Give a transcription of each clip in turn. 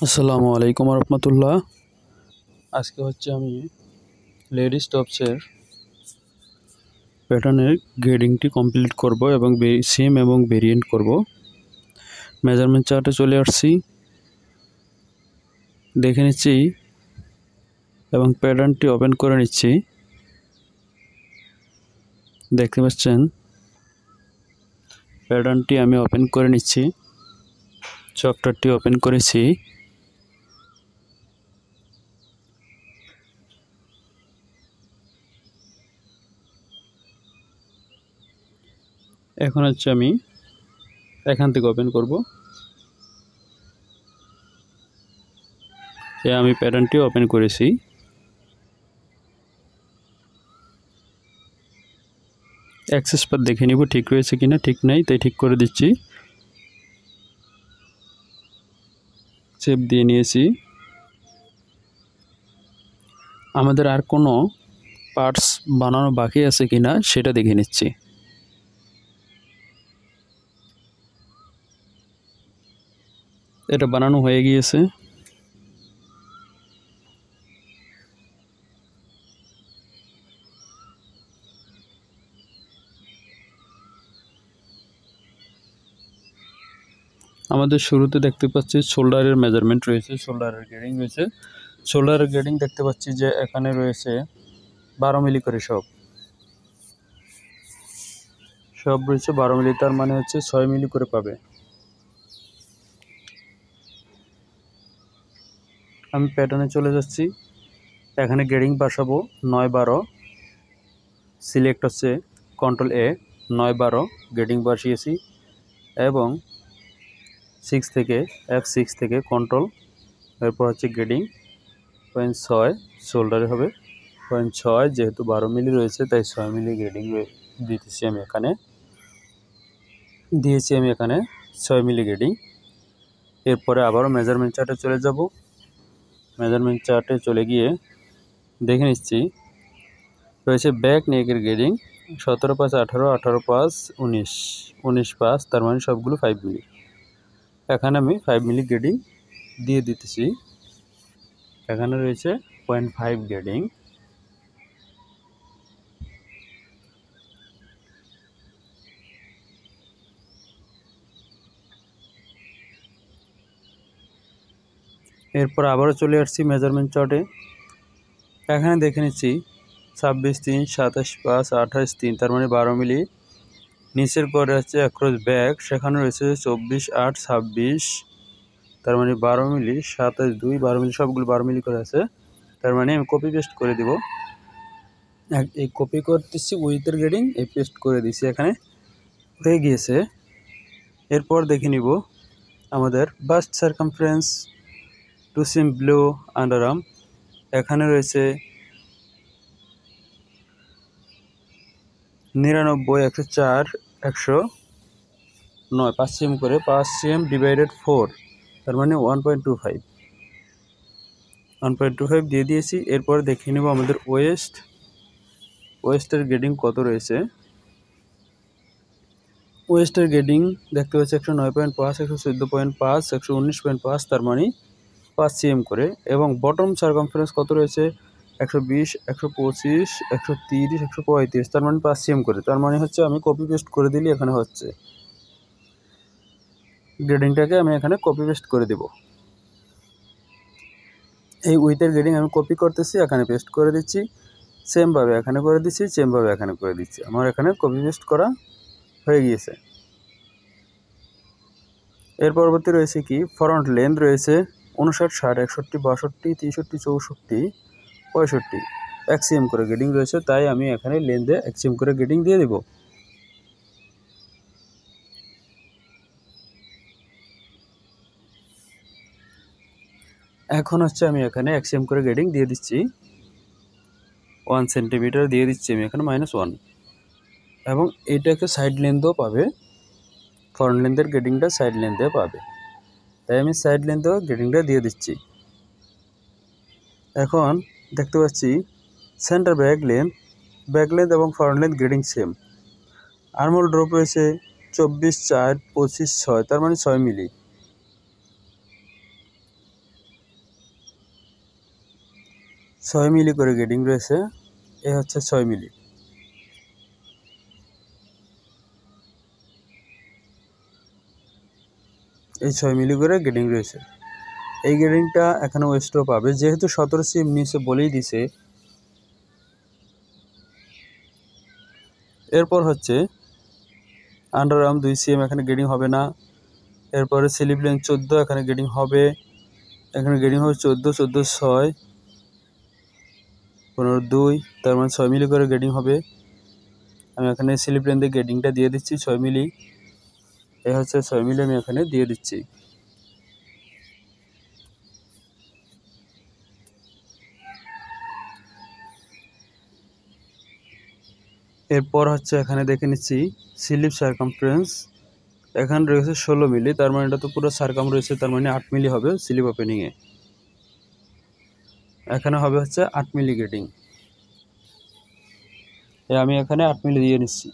আসসালামু আলাইকুম রহমতুল্লাহ। আজকে আমি লেডিস টপসের প্যাটার্নের গ্রেডিংটি কমপ্লিট করব এবং সিম এবং ভেরিয়েন্ট করব। মেজারমেন্ট চার্টে চলে আসছি, দেখে নিচ্ছি এবং প্যাটার্নটি ওপেন করে নিচ্ছি। দেখতে পাচ্ছেন প্যাটার্নটি আমি ওপেন করে নিচ্ছি। সফটওয়্যারটি ওপেন করেছি। এখন আমি এখান থেকে ওপেন করব। আমি প্যাটার্নটি ওপেন করেছি। অ্যাক্সেস পাথ দেখে নিব ঠিক রয়েছে কিনা। ঠিক নাই, তাই ঠিক করে দিচ্ছি। সেভ দিয়ে নিয়েছি। আমাদের আর কোনো পার্টস বানানো বাকি আছে কিনা সেটা দেখে নিচ্ছি। এটা বানানো হয়ে গিয়েছে। আমাদের শুরুতে দেখতে পাচ্ছি শোল্ডারের মেজারমেন্ট রয়েছে, শোল্ডারের গ্রেডিং রয়েছে। শোল্ডারের গ্রেডিং দেখতে পাচ্ছি যে এখানে রয়েছে 12 মিলি করে সব রয়েছে 12 মিলি, তার মানে 6 মিলি করে পাবে। আমি প্যাটার্নে চলে যাচ্ছি। এখানে গ্রেডিং বসাবো 9-12। সিলেক্ট কন্ট্রোল A, 9-12 গ্রেডিং বসিয়েছি এবং 6 থেকে F6 থেকে কন্ট্রোল, এরপর গ্রেডিং 0.6 শোল্ডারে হবে 0.6, যেহেতু 12 মিলি রয়েছে তাই 6 মিলি গ্রেডিং দিতেছি। আমি এখানে দিয়েছি 6 মিলি গ্রেডিং। এরপরে আবারও মেজারমেন্ট চার্টে চলে যাব। মেজারমেন্ট চার্টে চলে গিয়ে দেখে নিচ্ছি রয়েছে ব্যাক নেকের গ্রেডিং 17-5 18, 18-5 19, 19-5, তার মানে সবগুলো 5 মিলি। এখানে আমি 5 মিলি গ্রেডিং দিয়ে দিতেছি। এখানে রয়েছে 0.5 গ্রেডিং। এরপর আবারও চলে আসছি মেজারমেন্ট চার্টে। এখানে দেখে নিচ্ছি 26-3, 27-5, 28-3, তার মানে 12 মিলি। নিচের পরে অ্যাক্রস ব্যাক, সেখানে রয়েছে 24-8, 26, তার মানে 12 মিলি। 27-2, 12 মিলি, সবগুলো 12 মিলি করে আছে। তার মানে আমি কপি পেস্ট করে দিব। এই কপি করতেছি উইথের গ্রেডিং, এই পেস্ট করে দিছি, এখানে হয়ে গিয়েছে। এরপর দেখে নিব আমাদের বাস্ট সারকামফারেন্স টু সিম ব্লো আন্ডারআর্ম। এখানে রয়েছে 99, 104, 109, 5 cm করে, 5 cm ডিভাইডেড 4, তার মানে 1.25 দিয়ে দিয়েছি। এরপর দেখে নেব আমাদের ওয়েস্টের গ্রেডিং কত রয়েছে। ওয়েস্টের গ্রেডিং দেখতে পাচ্ছি 109.5, 114.5, 119.5, তার মানে 5 cm করে। এবং বটম সারকামফারেন্স কত রয়েছে 120, 125, 130, 135, তার মানে 5 cm করে। তার মানে আমি কপি পেস্ট করে দিলে এখানে গ্রেডিংটাকে আমি এখানে কপি পেস্ট করে দেব। এই উইথের গ্রেডিং আমি কপি করতেছি, এখানে পেস্ট করে দিচ্ছি, সেমভাবে এখানে করে দিচ্ছি, সেমভাবে এখানে করে দিচ্ছি। আমার এখানে কপি পেস্ট করা হয়ে গিয়েছে। এর পরবর্তী রয়েছে কি ফ্রন্ট লেন্থ রয়েছে 59, 60, 61, 62, 63, 64, 65, 1 cm করে গ্রেডিং রয়েছে, তাই আমি এখানে লেন্থে 1 cm করে গ্রেডিং দিয়ে দেব। এখন আমি এখানে 1 cm করে গ্রেডিং দিয়ে দিচ্ছি। 1 সেন্টিমিটার দিয়ে দিচ্ছি আমি এখানে -1, এবং এটাকে সাইড লেন্থও পাবে। ফ্রন্ট লেন্থের গ্রেডিংটা সাইড লেন্থে পাবে, তাই আমি সাইড লেন্থেও গ্রেডিংটা দিয়ে দিচ্ছি। এখন দেখতে পাচ্ছি সেন্টার ব্যাক লেন্থ এবং front length grading same. Armhole drop রয়েছে 24, 4, 25, 6, তার মানে 6 মিলি। 6 মিলি করে গেডিং রয়েছে। এ হচ্ছে 6 মিলি। এই 6 মিলি করে গেডিং রয়েছে। এই গেডিংটা এখানে ওয়েস্টও পাবে, যেহেতু 17 সিএম নিচে বলেই দিছে। এরপর হচ্ছে আন্ডারআর্ম 2 সিএম, এখানে গেডিং হবে না। এরপরে স্লিপ লেন 14, এখানে গেডিং হবে। এখানে গেডিং হবে 14, 14, 6, 15, 2, তার মানে 6 মিলি করে গেডিং হবে। আমি এখানে স্লিপ লেন দিয়ে গেডিংটা দিয়ে দিচ্ছি 6 মিলি। এ হচ্ছে 6 মিলি, আমি এখানে দিয়ে দিচ্ছি। এরপর হচ্ছে এখানে দেখে নিচ্ছি স্লিপ সার্কামফারেন্স। এখানে রয়েছে 16 মিলি, তার মানে এটা তো পুরো সার্কাম রয়েছে, তার মানে 8 মিলি হবে স্লিপ ওপেনিংয়ে। এখানে হবে হচ্ছে 8 মিলি গেডিং। আমি এখানে 8 মিলি দিয়ে নিচ্ছি।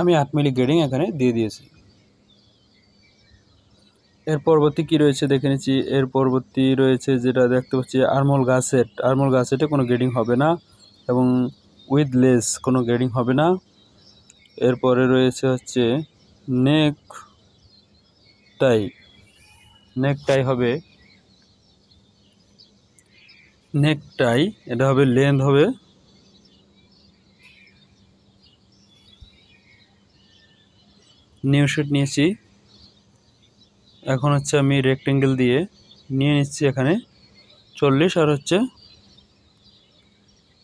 আমি 8 মিলি গেডিং এখানে দিয়ে দিয়েছি। এর পরবর্তী কি রয়েছে দেখে নিচ্ছি। এর পরবর্তী রয়েছে যেটা দেখতে পাচ্ছি আর্মল গাসেট। আর্মল গাসেটে কোনো গেডিং হবে না এবং উইথ লেস কোনো গেডিং হবে না। এরপরে রয়েছে হচ্ছে নেক টাই। নেক টাই হবে, নেক টাই এটা হবে লেন্থ হবে নিউ শেড নিয়েছি। এখন হচ্ছে আমি রেক্টেঙ্গেল দিয়ে নিয়ে নিচ্ছি এখানে 40 আর হচ্ছে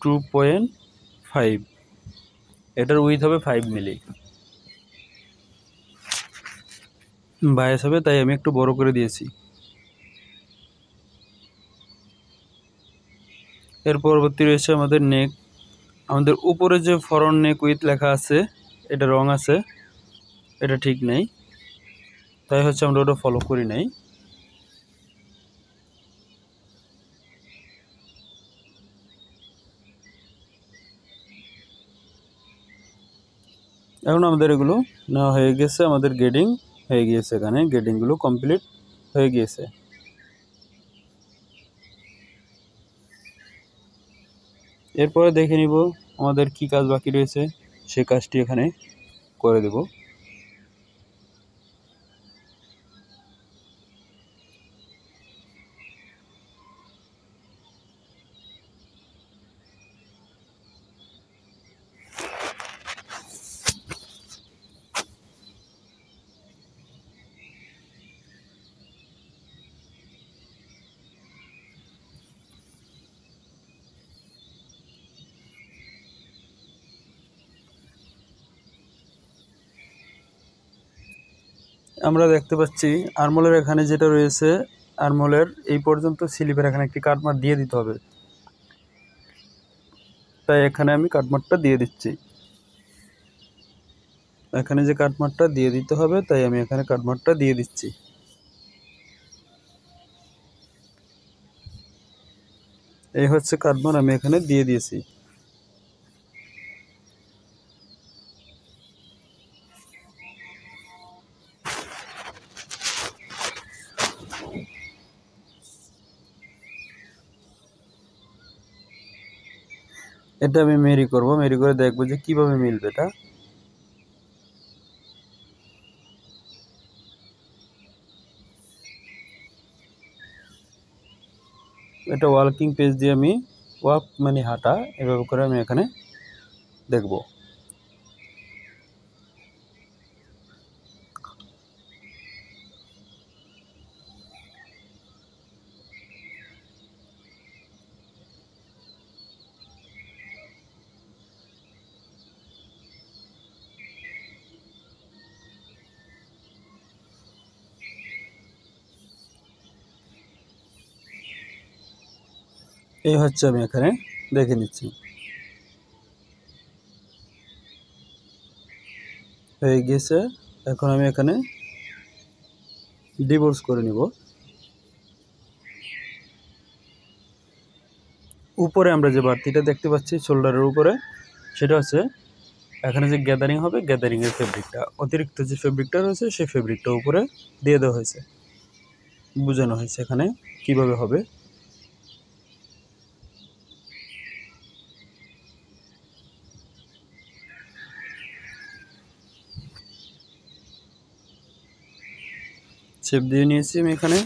2.5। এটার উইথ হবে 5 মিলি, বায়াস হবে, তাই আমি একটু বড় করে দিয়েছি। এর পরবর্তী রয়েছে আমাদের নেক। আমাদের উপরে যে ফরন্ট নেক উইথ লেখা আছে এটা রং আছে, এটা ঠিক নেই, তাই হচ্ছে আমরা ওটা ফলো করি নাই। এখন আমাদের এগুলো নেওয়া হয়ে গেছে, আমাদের গেডিং হয়ে গিয়েছে, এখানে গেডিংগুলো কমপ্লিট হয়ে গিয়েছে। এরপরে দেখে নিব আমাদের কি কাজ বাকি রয়েছে, সেই কাজটি এখানে করে দেব। আমরা দেখতে পাচ্ছি আর্মলের এখানে যেটা রয়েছে, আর্মলের এই পর্যন্ত স্লিপের এখানে একটি কাটমার্ক দিয়ে দিতে হবে, তাই এখানে আমি কাটমার্কটা দিয়ে দিচ্ছি। এখানে যে কাটমার্কটা দিয়ে দিতে হবে, তাই আমি এখানে কাটমার্কটা দিয়ে দিচ্ছি। এই হচ্ছে কাটমার্ক, আমি এখানে দিয়ে দিয়েছি। এটা আমি মেরি করব, মেরি করে দেখবো যে কিভাবে মিলবে এটা। এটা ওয়ার্কিং পেজ দিয়ে আমি ওয়াক মানে হাঁটা, এভাবে করে আমি এখানে দেখব। এই হচ্ছে আমি এখানে দেখে নিচ্ছি, হয়ে গেছে। এখন আমি এখানে ডিভোর্স করে নিব। উপরে আমরা যে বাড়তিটা দেখতে পাচ্ছি শোল্ডারের উপরে, সেটা হচ্ছে এখানে যে গ্যাদারিং হবে, গ্যাদারিংয়ের ফেব্রিকটা, অতিরিক্ত যে ফেব্রিকটা রয়েছে সেই ফেব্রিকটা উপরে দিয়ে দেওয়া হয়েছে, বোঝানো হয়েছে এখানে কিভাবে হবে। শেপ দিয়ে নিয়েছি আমি এখানে।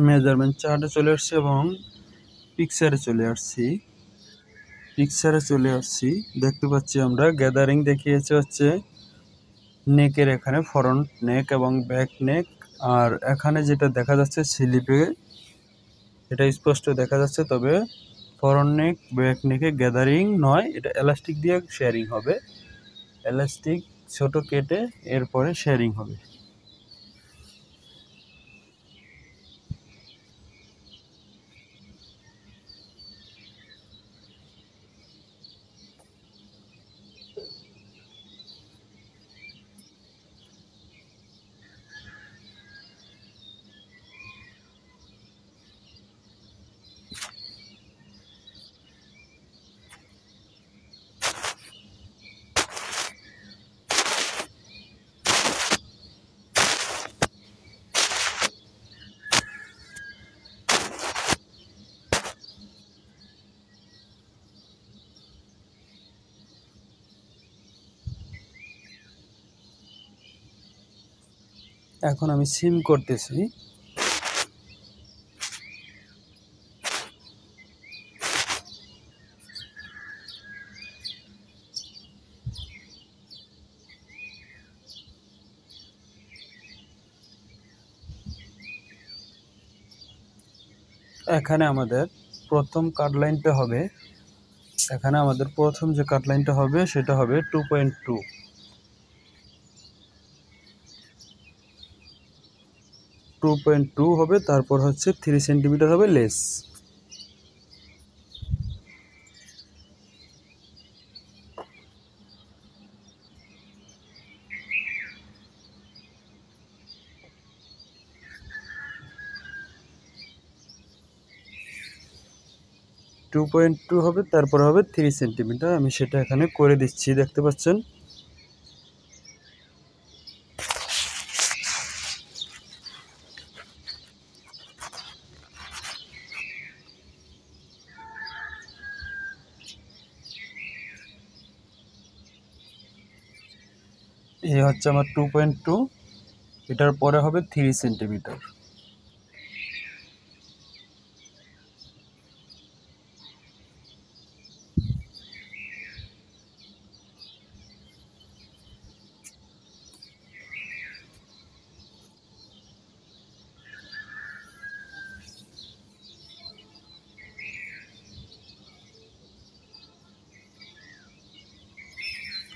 মেজারমেন্ট চার্টে চলে আসছি এবং পিকচারে চলে আসছি। দেখতে পাচ্ছি আমরা গ্যাদারিং দেখিয়েছে হচ্ছে নেকের এখানে ফ্রন্ট নেক এবং ব্যাক নেক, আর এখানে যেটা দেখা যাচ্ছে স্লিপে এটা স্পষ্ট দেখা যাচ্ছে, তবে ফ্রন্ট নেক ব্যাক নেকে গ্যাদারিং নয়, এটা এলাস্টিক দিয়ে শেয়ারিং হবে, এলাস্টিক ছোট কেটে এরপরে শেয়ারিং হবে। এখন আমি সিম করতেছি। এখানে আমাদের প্রথম কাট লাইনটা হবে, এখানে আমাদের প্রথম যে কাট লাইনটা হবে সেটা হবে 2.2, 2.2 হবে, তারপর হচ্ছে 3 সেন্টিমিটার হবে লেস। টু পয়েন্ট টু হবে, তারপর হবে 3 সেন্টিমিটার, আমি সেটা এখানে করে দিচ্ছি, দেখতে পাচ্ছেন। এই হচ্ছে আমার 2.2, এটার পরে হবে 3 সেন্টিমিটার।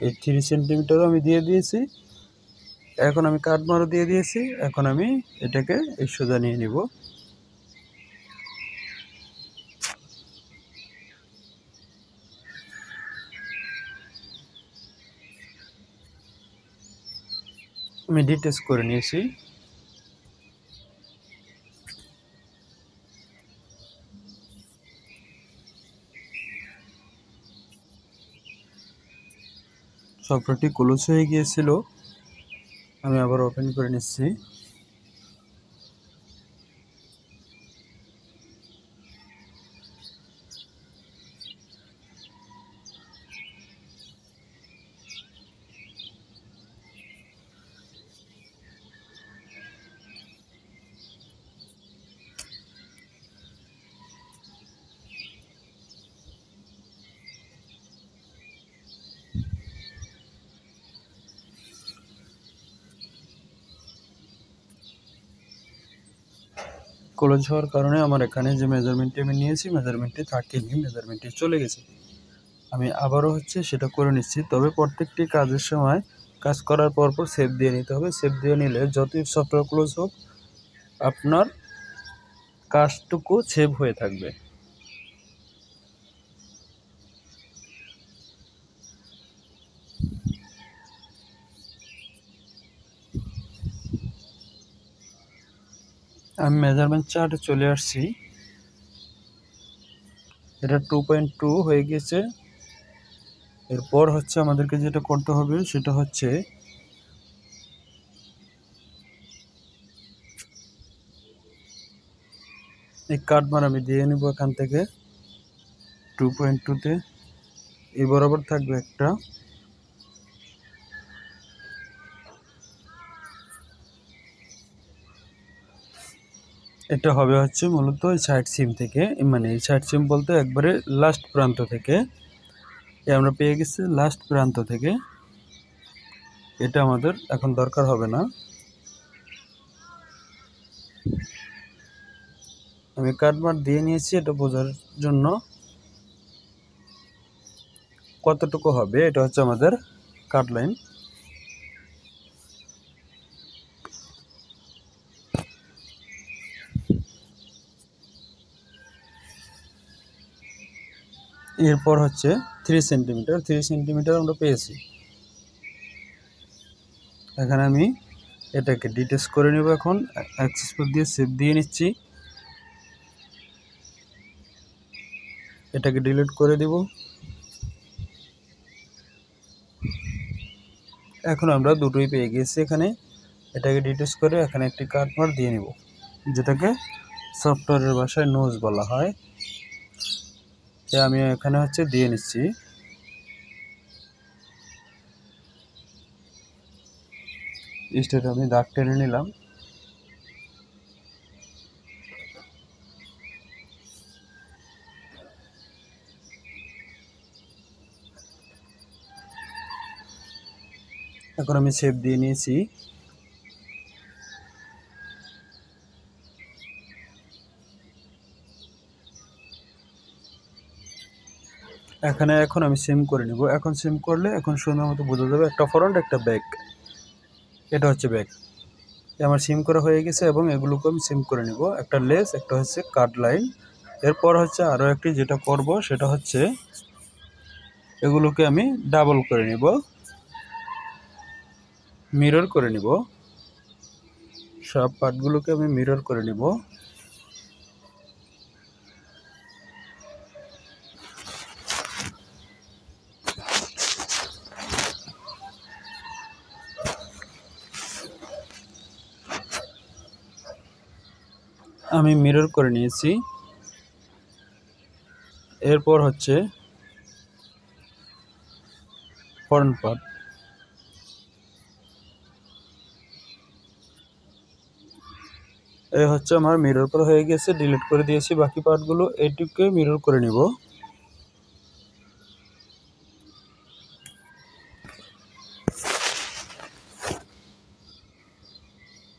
এই 3 সেন্টিমিটারও আমি দিয়ে দিয়েছি, এখন আমি কাটমারও দিয়ে দিয়েছি, এখন আমি এটাকে এই সোজা নিয়ে নিব। আমি ডিটেচ করে নিয়েছি। সফটওয়্যারটি ক্লোজ হয়ে গিয়েছিল, আমি আবার ওপেন করে নিচ্ছি। ক্লোজ হওয়ার কারণে আমার এখানে যে মেজারমেন্টটি আমি নিয়েছি মেজারমেন্টটি থাকেনি, মেজারমেন্টটি চলে গেছে। আমি আবারও হচ্ছে সেটা করে নিচ্ছি, তবে প্রত্যেকটি কাজের সময় কাজ করার পর সেভ দিয়ে নিতে হবে। সেভ দিয়ে নিলে যতই সফটওয়্যার ক্লোজ হোক আপনার কাজটুকু সেভ হয়ে থাকবে। আমি মেজারমেন্ট চার্টে চলে আসছি। এটা 2.2 হয়ে গেছে। এরপর হচ্ছে আমাদেরকে যেটা করতে হবে সেটা হচ্ছে এই কাটমার আমি দিয়ে নিব এখান থেকে 2.2-তে। এই বরাবর থাকবে একটা, এটা হবে হচ্ছে মূলত সাইড সিম থেকে, মানে এই সাইড সিম বলতে একবারে লাস্ট প্রান্ত থেকে। আমরা পেয়ে গেছি লাস্ট প্রান্ত থেকে। এটা আমাদের এখন দরকার হবে না। আমি কাটমার দিয়ে নিয়েছি এটা বোঝার জন্য কতটুকু হবে। এটা হচ্ছে আমাদের কাট লাইন। এরপর হচ্ছে 3 সেন্টিমিটার। 3 সেন্টিমিটার আমরা পেয়েছি। এখানে আমি এটাকে ডিটেচ করে নেব। এখন অ্যাক্সেস কোড দিয়ে সেভ দিয়ে নিচ্ছি। এটাকে ডিলিট করে দেব। এখন আমরা দুটোই পেয়ে গেছি। এখানে এটাকে ডিটেচ করে এখানে একটি কাটমার দিয়ে নিব, যেটাকে সফটওয়্যারের ভাষায় নোজ বলা হয়। আমি এখানে হচ্ছে দিয়ে নিচ্ছি। স্টেটে আমি দাগ টেনে নিলাম। এখন আমি সেভ দিয়ে নিয়েছি। এখন আমি সিম করে নিব। এখন সিম করলে এখন সুন্দর মতো বোঝা যাবে একটা ফ্রন্ট একটা ব্যাক। এটা হচ্ছে ব্যাক। আমার সিম করা হয়ে গেছে এবং এগুলোকে আমি সিম করে নিব। একটা লেস, একটা হচ্ছে কাট লাইন। এরপর হচ্ছে আরও একটি যেটা করব সেটা হচ্ছে এগুলোকে আমি ডাবল করে নিব, মিরর করে নিব। সব পার্টগুলোকে আমি মিরর করে নিব। আমি মিরর করে নিয়েছি। এরপর হচ্ছে ফ্রন্ট পার্ট। এই হচ্ছে আমার মিরর করা হয়ে গেছে, ডিলিট করে দিয়েছি বাকি পার্টগুলো। এইটুকে মিরর করে নিব।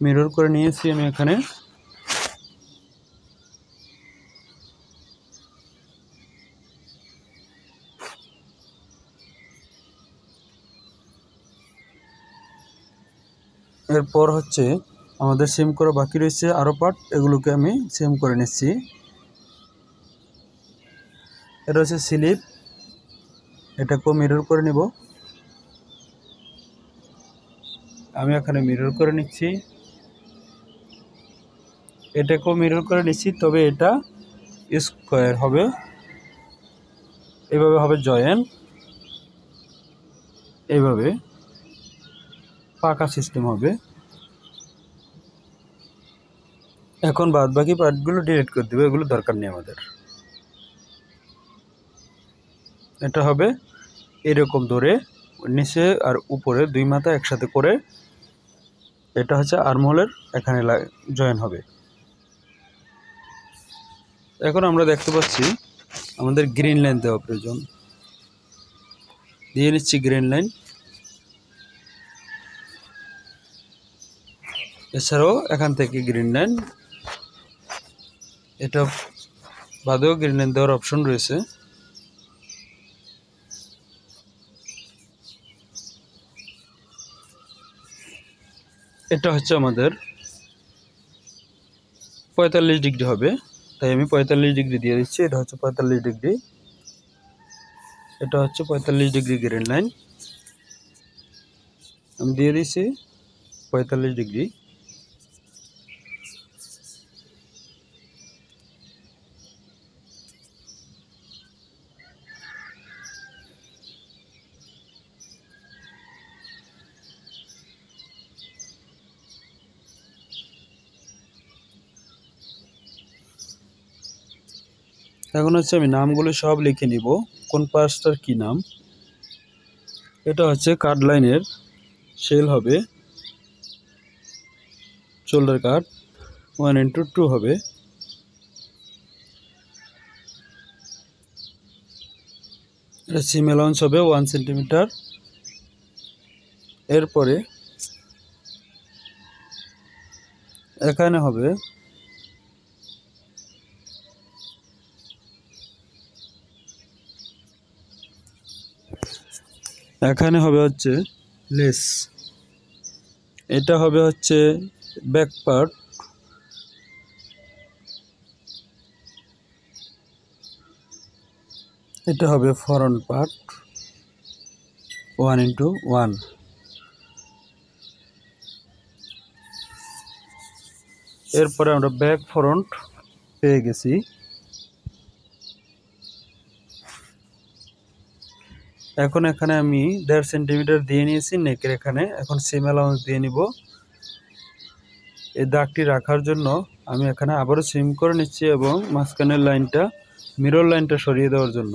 মিরর করে নিয়েছি আমি এখানে। এরপর হচ্ছে আমাদের সেম করা বাকি রয়েছে আরও পার্ট, এগুলোকে আমি সেম করে নিচ্ছি। এটা হচ্ছে স্লিপ, এটাকেও মিরর করে নিব। আমি এখানে মিরর করে নিচ্ছি, এটাকেও মিরর করে নিচ্ছি, তবে এটা স্কোয়ার হবে। এভাবে হবে জয়েন, এইভাবে পাকা সিস্টেম হবে। এখন বাদ বাকি পার্টগুলো ডিলিট করে দেবো, এগুলো দরকার নেই আমাদের। এটা হবে এরকম ধরে নিচে আর উপরে দুই মাথা একসাথে করে, এটা হচ্ছে আর্মহোলের এখানে জয়েন হবে। এখন আমরা দেখতে পাচ্ছি আমাদের গ্রিন লাইন দেওয়া প্রয়োজন। দিয়ে নিচ্ছি গ্রিন লাইন। এছাড়াও এখান থেকে গ্রিন লাইন, এটা বাদেও গ্রিন লাইন দেওয়ার অপশন রয়েছে। এটা হচ্ছে আমাদের 45 ডিগ্রি হবে, তাই আমি 45 ডিগ্রি দিয়ে দিচ্ছি। এটা হচ্ছে 45 ডিগ্রি, এটা হচ্ছে 45 ডিগ্রি গ্রিন লাইন। আমি দিয়ে দিচ্ছি 45 ডিগ্রি। এখন হচ্ছে আমি নামগুলো সব লিখে নিব, কোন পার্টসটার কি নাম। এটা হচ্ছে কাট লাইনের শেল হবে, শোল্ডার কাট 1:2 হবে। এটা সিম অ্যালাউন্স হবে 1 সেন্টিমিটার। এরপরে এখানে হবে হচ্ছে লেস, এটা হবে হচ্ছে ব্যাক পার্ট, এটা হবে ফ্রন্ট পার্ট 1:1। এরপরে আমরা ব্যাক ফ্রন্ট পেয়ে গেছি। এখন এখানে আমি 1.5 সেন্টিমিটার দিয়ে নিয়েছি নেকের এখানে। এখন সিম অ্যালাউন্স দিয়ে নিব। এই দাগটি রাখার জন্য আমি এখানে আবারও সিম করে নিচ্ছি এবং মাঝখানের লাইনটা, মিরর লাইনটা সরিয়ে দেওয়ার জন্য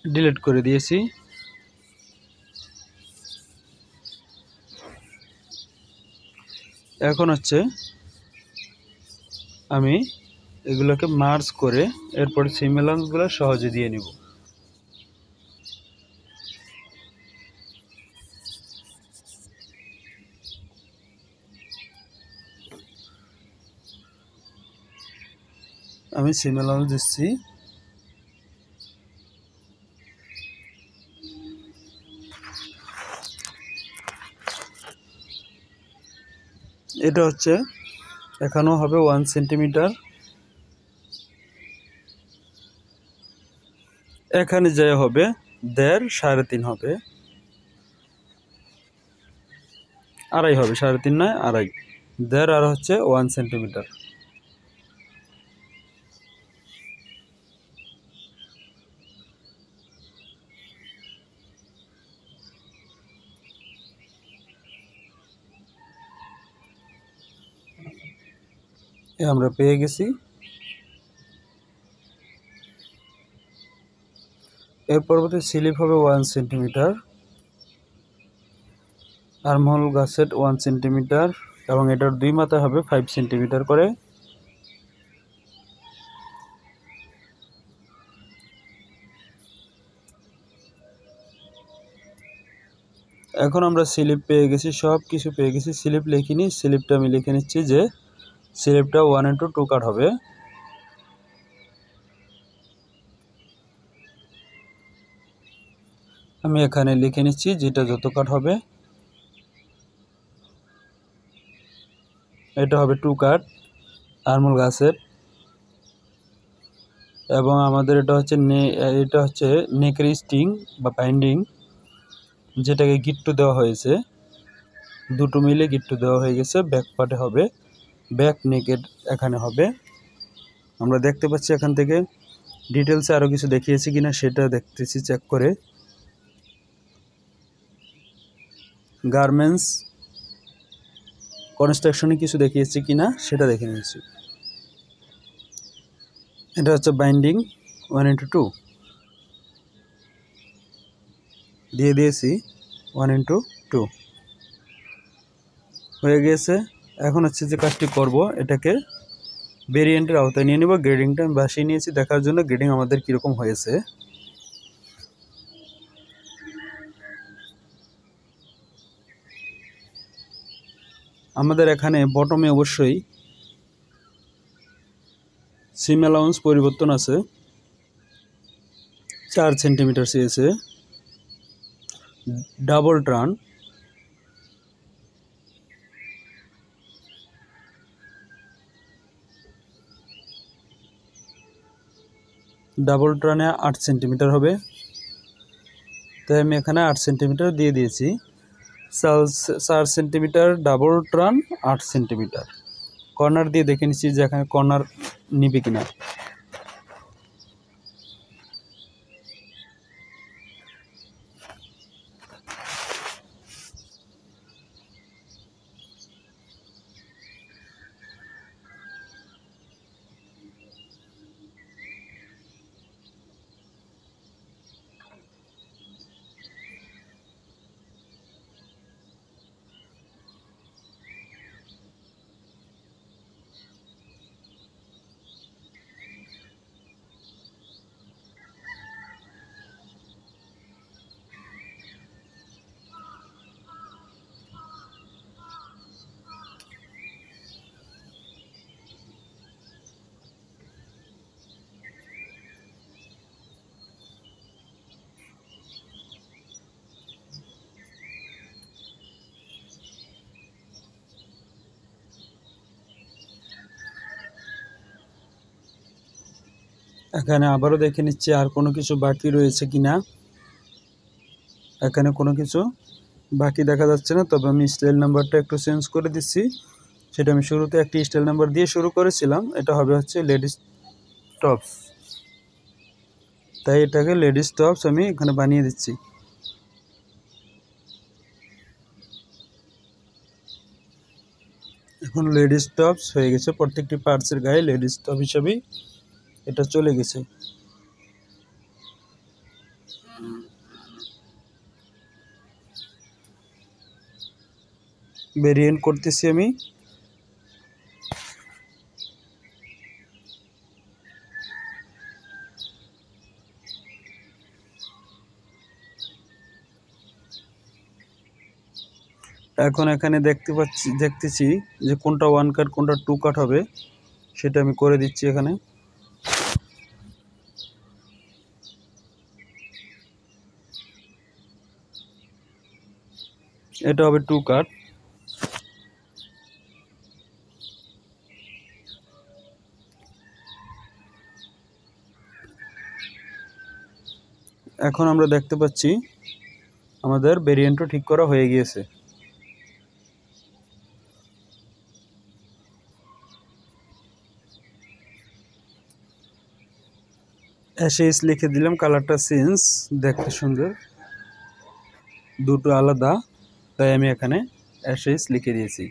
ডিলিট করে দিয়েছি। এখন হচ্ছে আমি এগুলোকে মার্জ করে এরপর সিম অ্যালাউন্সগুলো সহজে দিয়ে নিব। আমি সিম অ্যালাউন্স দিচ্ছি। এটা হচ্ছে এখানেও হবে 1 সেন্টিমিটার। এখানে যে হবে 1.5, 3.5 হবে, 2.5 হবে, 3.5 নয় 2.5, 1.5 আর হচ্ছে 1 সেন্টিমিটার। আমরা পেয়ে গেছি। এর পরবর্তী স্লিপ হবে 1 সেন্টিমিটার, আর্মহোল গাছেট 1 সেন্টিমিটার এবং এটার দুই মাথা হবে 5 সেন্টিমিটার করে। এখন আমরা স্লিপ পেয়ে গেছি, সব কিছু পেয়ে গেছি। স্লিপ লিখিনি, স্লিপটা আমি লিখে নিচ্ছি যে স্লিপটা 1:2 কাট হবে। আমি এখানে লিখে নিচ্ছি যেটা যত কাট হবে। এটা হবে 2 কাট আর্মহোল গাছের, এবং আমাদের এটা হচ্ছে নেকের স্টিং বা বাইন্ডিং, যেটাকে গিট্টু দেওয়া হয়েছে। দুটো মিলে গিট্টু দেওয়া হয়ে গেছে। ব্যাক পার্টে হবে, ব্যাক নেকের এখানে হবে। আমরা দেখতে পাচ্ছি এখান থেকে ডিটেলসে আরও কিছু দেখিয়েছি কিনা সেটা দেখতেছি চেক করে। গার্মেন্টস কনস্ট্রাকশনে কিছু দেখিয়েছি কিনা সেটা দেখে নিয়েছি। এটা হচ্ছে বাইন্ডিং 1:2 দিয়ে দিয়েছি, 1:2 হয়ে গিয়েছে। এখন হচ্ছে যে কাজটি করব, এটাকে ভেরিয়েন্টের আওতায় নিয়ে নেব। গ্রেডিংটা আমি বাসিয়ে নিয়েছি দেখার জন্য গ্রেডিং আমাদের কীরকম হয়েছে। আমাদের এখানে বটমে অবশ্যই সিম অ্যালাউন্স পরিবর্তন আছে, 4 সেন্টিমিটার চেয়েছে। ডাবল ট্রান, ডাবল ট্রানে 8 সেন্টিমিটার হবে, তাই আমি এখানে 8 সেন্টিমিটার দিয়ে দিয়েছি। 4 সেন্টিমিটার ডাবল ট্রান, 8 সেন্টিমিটার। কর্নার দিয়ে দেখে নিচ্ছি যে এখানে কর্নার নিবে কিনা। এখানে আবারও দেখে নিচ্ছি আর কোনো কিছু বাকি রয়েছে কিনা। এখানে কোনো কিছু বাকি দেখা যাচ্ছে না, তবে আমি স্টাইল নাম্বারটা একটু চেঞ্জ করে দিচ্ছি। সেটা আমি শুরুতে একটি স্টাইল নাম্বার দিয়ে শুরু করেছিলাম, এটা হবে হচ্ছে লেডিস টপস, তাই এটাকে লেডিস টপস আমি এখানে বানিয়ে দিচ্ছি। এখন লেডিস টপস হয়ে গেছে, প্রত্যেকটি পার্টসের গায়ে লেডিস টপ হিসাবেই এটা চলে গেছে। ভেরিয়েন্ট করতেছি আমি। এখন এখানে দেখতেছি যে কোনটা 1 কাট কোনটা 2 কাট হবে, সেটা আমি করে দিচ্ছি এখানে। এটা হবে 2 কাট। এখন আমরা দেখতে পাচ্ছি আমাদের ভেরিয়েন্টও ঠিক করা হয়ে গিয়েছে। অ্যাশেজ লিখে দিলাম, কালারটা চেঞ্জ, দেখতে সুন্দর, দুটো আলাদা, তাই আমি এখানে অ্যাশেজ লিখে দিয়েছি।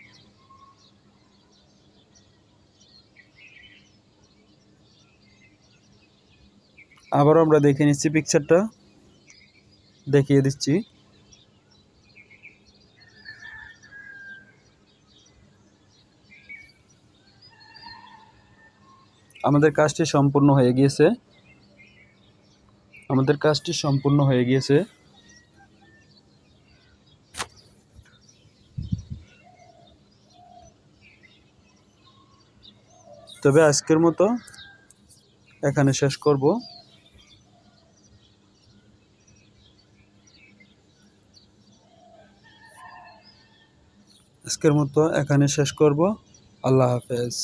আবারও আমরা দেখে নিচ্ছি, পিকচারটা দেখিয়ে দিচ্ছি। আমাদের কাজটি সম্পূর্ণ হয়ে গিয়েছে। তবে আজকের মতো এখানে শেষ করব। আল্লাহ হাফেজ।